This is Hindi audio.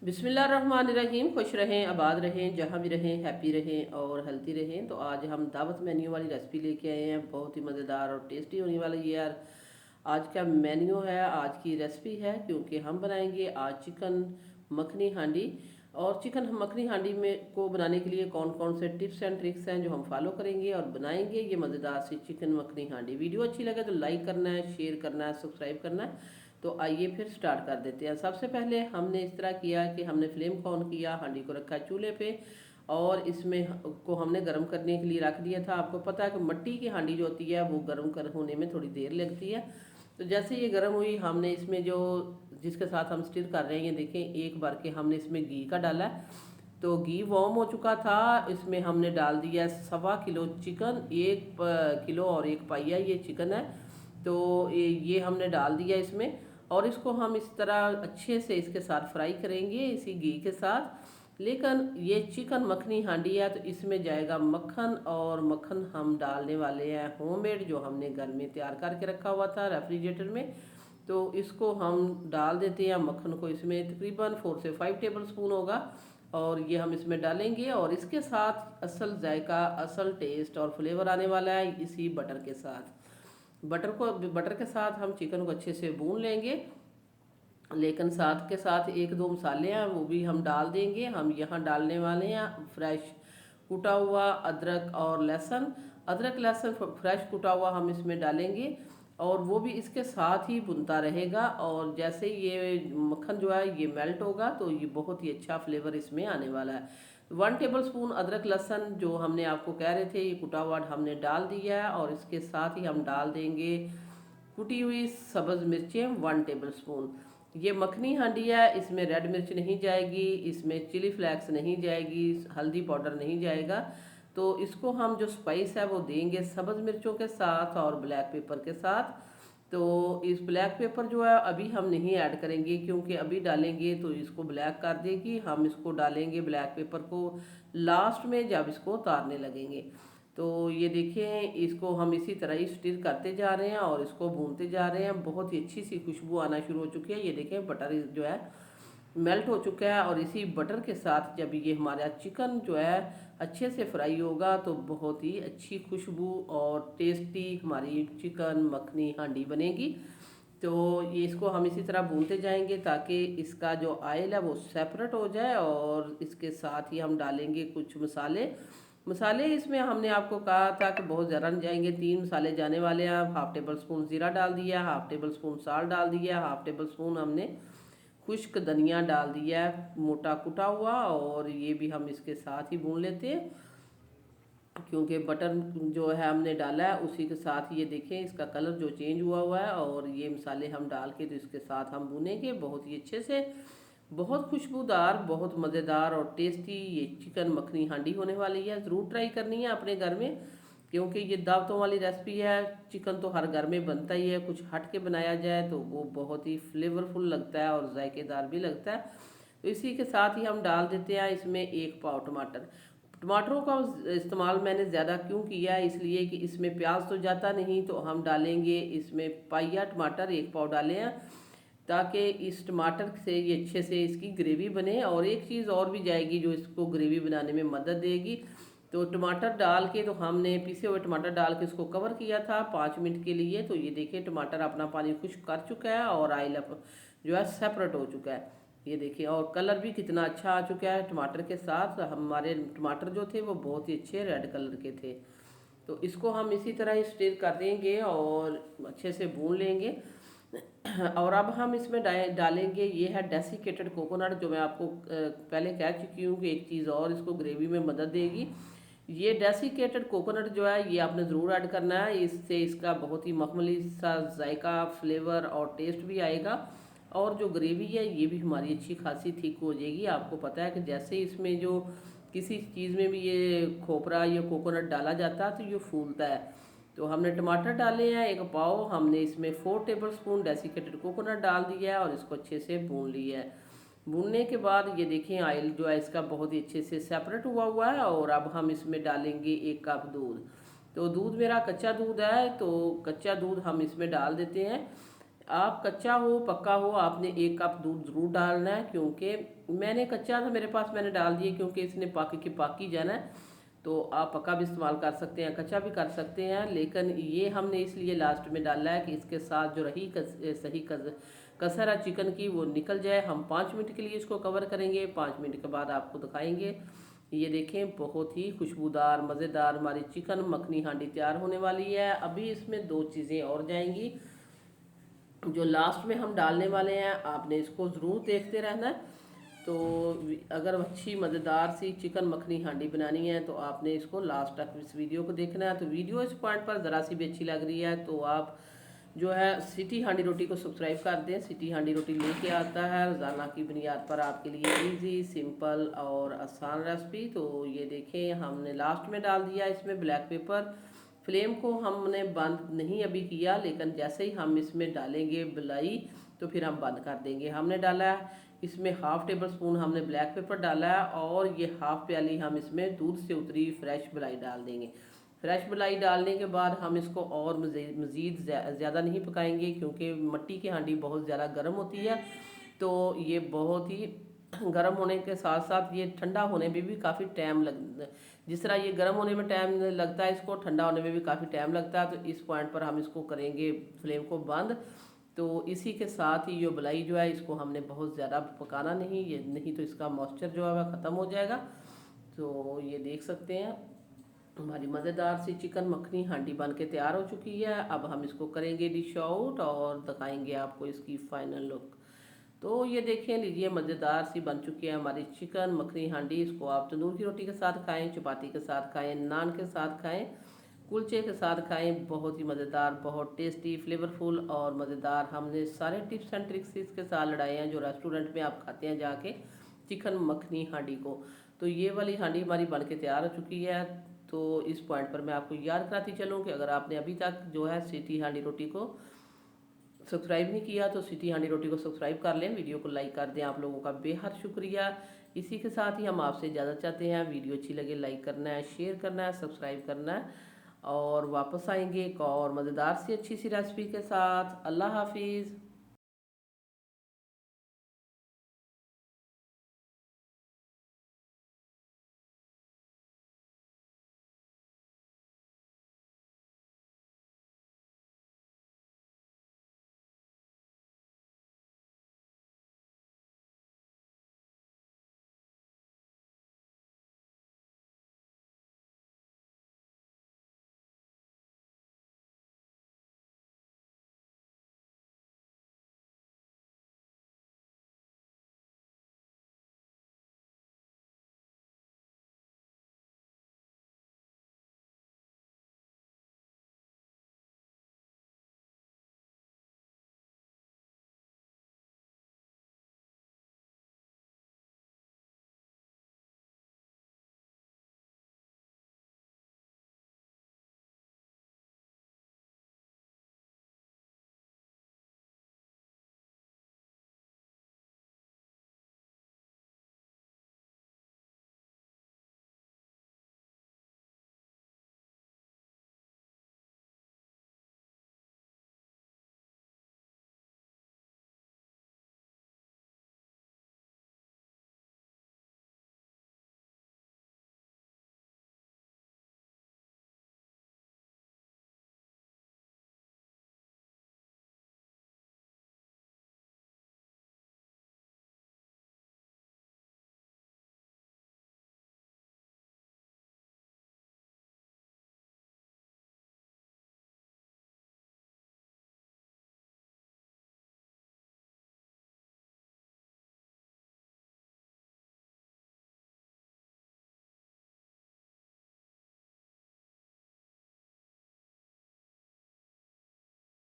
बिस्मिल्लाहिर्रहमानिर्रहीम। खुश रहें, आबाद रहें, जहाँ भी रहें हैप्पी रहें और हेल्थी रहें। तो आज हम दावत मेन्यू वाली रेसिपी लेके आए हैं, बहुत ही मज़ेदार और टेस्टी होने वाली है यार। आज का मेन्यू है, आज की रेसिपी है, क्योंकि हम बनाएंगे आज चिकन मखनी हांडी। और चिकन मखनी हांडी में को बनाने के लिए कौन कौन से टिप्स एंड ट्रिक्स हैं जो हम फॉलो करेंगे और बनाएंगे ये मज़ेदार सी चिकन मखनी हांडी। वीडियो अच्छी लगे तो लाइक करना है, शेयर करना है, सब्सक्राइब करना है। तो आइए फिर स्टार्ट कर देते हैं। सबसे पहले हमने इस तरह किया कि हमने फ्लेम को ऑन किया, हांडी को रखा चूल्हे पे और इसमें को हमने गर्म करने के लिए रख दिया था। आपको पता है कि मिट्टी की हांडी जो होती है वो गर्म कर होने में थोड़ी देर लगती है। तो जैसे ये गर्म हुई, हमने इसमें जो जिसके साथ हम स्टिर कर रहे हैं, ये देखें, एक बार के हमने इसमें घी का डाला है। तो घी वार्म हो चुका था, इसमें हमने डाल दिया 1.25 किलो चिकन, 1 किलो और 1 पाइया ये चिकन है। तो ये हमने डाल दिया इसमें और इसको हम इस तरह अच्छे से इसके साथ फ्राई करेंगे इसी घी के साथ। लेकिन ये चिकन मखनी हांडी है तो इसमें जाएगा मक्खन, और मक्खन हम डालने वाले हैं होममेड, जो हमने घर में तैयार करके रखा हुआ था रेफ्रिजरेटर में। तो इसको हम डाल देते हैं मक्खन को, इसमें तकरीबन 4 से 5 टेबल स्पून होगा और ये हम इसमें डालेंगे। और इसके साथ असल जायका, असल टेस्ट और फ्लेवर आने वाला है इसी बटर के साथ। बटर के साथ हम चिकन को अच्छे से भून लेंगे। लेकिन साथ के साथ एक दो मसाले हैं वो भी हम डाल देंगे। हम यहाँ डालने वाले हैं फ्रेश कुटा हुआ अदरक और लहसुन। अदरक लहसुन फ्रेश कुटा हुआ हम इसमें डालेंगे और वो भी इसके साथ ही भुनता रहेगा। और जैसे ये मक्खन जो है ये मेल्ट होगा तो ये बहुत ही अच्छा फ्लेवर इसमें आने वाला है। 1 टेबल स्पून अदरक लहसुन जो हमने आपको कह रहे थे, ये कुटा हुआ हमने डाल दिया है। और इसके साथ ही हम डाल देंगे कुटी हुई सब्ज़ मिर्चें 1 टेबल स्पून। ये मखनी हांडी है, इसमें रेड मिर्च नहीं जाएगी, इसमें चिली फ्लेक्स नहीं जाएगी, हल्दी पाउडर नहीं जाएगा। तो इसको हम जो स्पाइस है वो देंगे सब्ज़ मिर्चों के साथ और ब्लैक पेपर के साथ। तो इस ब्लैक पेपर जो है अभी हम नहीं ऐड करेंगे, क्योंकि अभी डालेंगे तो इसको ब्लैक कर देगी। हम इसको डालेंगे ब्लैक पेपर को लास्ट में, जब इसको उतारने लगेंगे। तो ये देखें, इसको हम इसी तरह ही स्टिर करते जा रहे हैं और इसको भूनते जा रहे हैं। बहुत ही अच्छी सी खुशबू आना शुरू हो चुकी है। ये देखें, बटर जो है मेल्ट हो चुका है और इसी बटर के साथ जब ये हमारा चिकन जो है अच्छे से फ्राई होगा तो बहुत ही अच्छी खुशबू और टेस्टी हमारी चिकन मखनी हांडी बनेगी। तो ये इसको हम इसी तरह भूनते जाएंगे ताकि इसका जो ऑयल है वो सेपरेट हो जाए। और इसके साथ ही हम डालेंगे कुछ मसाले। मसाले इसमें हमने आपको कहा था कि बहुत ज़्यादा नहीं जाएंगे, 3 मसाले जाने वाले हैं। 1/2 टेबल स्पून ज़ीरा डाल दिया, 1/2 टेबल स्पून साल्ट डाल दिया, 1/2 टेबल स्पून हमने खुश्क धनिया डाल दिया है मोटा कुटा हुआ। और ये भी हम इसके साथ ही भून लेते हैं, क्योंकि बटर जो है हमने डाला है उसी के साथ। ये देखें, इसका कलर जो चेंज हुआ हुआ है और ये मसाले हम डाल के तो इसके साथ हम भूनेंगे बहुत ही अच्छे से। बहुत खुशबूदार, बहुत मज़ेदार और टेस्टी ये चिकन मखनी हांडी होने वाली है। ज़रूर ट्राई करनी है अपने घर में, क्योंकि ये दावतों वाली रेसिपी है। चिकन तो हर घर में बनता ही है, कुछ हट के बनाया जाए तो वो बहुत ही फ्लेवरफुल लगता है और जायकेदार भी लगता है। तो इसी के साथ ही हम डाल देते हैं इसमें 1 पाव टमाटर। टमाटरों का इस्तेमाल मैंने ज़्यादा क्यों किया है, इसलिए कि इसमें प्याज तो जाता नहीं, तो हम डालेंगे इसमें पाइया टमाटर 1 पाव डाले हैं, ताकि इस टमाटर से ये अच्छे से इसकी ग्रेवी बने। और एक चीज़ और भी जाएगी जो इसको ग्रेवी बनाने में मदद देगी। तो टमाटर डाल के, तो हमने पीसे हुए टमाटर डाल के इसको कवर किया था 5 मिनट के लिए। तो ये देखिए, टमाटर अपना पानी खुश्क कर चुका है और ऑयल जो है सेपरेट हो चुका है। ये देखिए, और कलर भी कितना अच्छा आ चुका है टमाटर के साथ। हमारे टमाटर जो थे वो बहुत ही अच्छे रेड कलर के थे। तो इसको हम इसी तरह ही स्टीर कर देंगे और अच्छे से भून लेंगे। और अब हम इसमें डालेंगे, ये है डेसिकेटेड कोकोनट, जो मैं आपको पहले कह चुकी हूँ कि एक चीज़ और इसको ग्रेवी में मदद देगी। ये डेसिकेटेड कोकोनट जो है ये आपने ज़रूर ऐड करना है, इससे इसका बहुत ही मखमली सा जायका, फ्लेवर और टेस्ट भी आएगा। और जो ग्रेवी है ये भी हमारी अच्छी खासी थिक हो जाएगी। आपको पता है कि जैसे इसमें जो किसी चीज़ में भी ये खोपरा या कोकोनट डाला जाता है तो ये फूलता है। तो हमने टमाटर डाले हैं 1 पाव, हमने इसमें 4 टेबल स्पून डेसिकेटेड कोकोनट डाल दिया है और इसको अच्छे से भून लिया है। भूनने के बाद ये देखें, ऑयल जो है इसका बहुत ही अच्छे से सेपरेट हुआ हुआ है। और अब हम इसमें डालेंगे 1 कप दूध। तो दूध मेरा कच्चा दूध है, तो कच्चा दूध हम इसमें डाल देते हैं। आप कच्चा हो पक्का हो, आपने 1 कप दूध ज़रूर डालना है, क्योंकि मैंने कच्चा था मेरे पास, मैंने डाल दिए क्योंकि इसने पाकी जाना है। तो आप पक्का भी इस्तेमाल कर सकते हैं, कच्चा भी कर सकते हैं, लेकिन ये हमने इसलिए लास्ट में डाला है कि इसके साथ जो रही सही कसर है चिकन की वो निकल जाए। हम 5 मिनट के लिए इसको कवर करेंगे, 5 मिनट के बाद आपको दिखाएंगे। ये देखें, बहुत ही खुशबूदार मज़ेदार हमारी चिकन मखनी हांडी तैयार होने वाली है। अभी इसमें 2 चीज़ें और जाएंगी जो लास्ट में हम डालने वाले हैं, आपने इसको ज़रूर देखते रहना है। तो अगर अच्छी मज़ेदार सी चिकन मखनी हांडी बनानी है तो आपने इसको लास्ट तक इस वीडियो को देखना है। तो वीडियो इस पॉइंट पर ज़रा सी भी अच्छी लग रही है तो आप जो है सिटी हांडी रोटी को सब्सक्राइब कर दें। सिटी हांडी रोटी लेके आता है रोज़ाना की बुनियाद पर आपके लिए इजी सिंपल और आसान रेसिपी। तो ये देखें, हमने लास्ट में डाल दिया इसमें ब्लैक पेपर। फ्लेम को हमने बंद नहीं अभी किया, लेकिन जैसे ही हम इसमें डालेंगे बलाई तो फिर हम बंद कर देंगे। हमने डाला है इसमें 1/2 टेबल स्पून हमने ब्लैक पेपर डाला है, और ये 1/2 प्याली हम इसमें दूध से उतरी फ्रेश मलाई डाल देंगे। फ्रेश मलाई डालने के बाद हम इसको और मज़ीद ज़्यादा नहीं पकाएंगे, क्योंकि मिट्टी की हांडी बहुत ज़्यादा गर्म होती है। तो ये बहुत ही गर्म होने के साथ साथ ये ठंडा होने में भी काफ़ी टाइम लग, जिस तरह ये गर्म होने में टाइम लगता है, इसको ठंडा होने में भी काफ़ी टाइम लगता है। तो इस पॉइंट पर हम इसको करेंगे फ्लेम को बंद। तो इसी के साथ ही ये मलाई जो है इसको हमने बहुत ज़्यादा पकाना नहीं, ये नहीं तो इसका मॉइस्चर जो है वह ख़त्म हो जाएगा। तो ये देख सकते हैं हमारी मज़ेदार सी चिकन मखनी हांडी बन के तैयार हो चुकी है। अब हम इसको करेंगे डिश आउट और दिखाएंगे आपको इसकी फाइनल लुक। तो ये देखें, लीजिए मज़ेदार सी बन चुकी है हमारी चिकन मखनी हांडी। इसको आप तंदूर की रोटी के साथ खाएं, चपाती के साथ खाएं, नान के साथ खाएं, कुलचे के साथ खाएं। बहुत ही मज़ेदार, बहुत टेस्टी, फ्लेवरफुल और मज़ेदार। हमने सारे टिप्स एंड ट्रिक्स इसके साथ लड़ाए हैं जो रेस्टोरेंट में आप खाते हैं जाके चिकन मखनी हांडी को। तो ये वाली हांडी हमारी बन के तैयार हो चुकी है। तो इस पॉइंट पर मैं आपको याद कराती चलूँ कि अगर आपने अभी तक जो है सिटी हांडी रोटी को सब्सक्राइब नहीं किया तो सिटी हांडी रोटी को सब्सक्राइब कर लें, वीडियो को लाइक कर दें। आप लोगों का बेहद शुक्रिया। इसी के साथ ही हम आपसे इजाज़त चाहते हैं। वीडियो अच्छी लगे लाइक करना है, शेयर करना है, सब्सक्राइब करना है, और वापस आएंगे एक और मज़ेदार सी अच्छी सी रेसिपी के साथ। अल्लाह हाफिज़।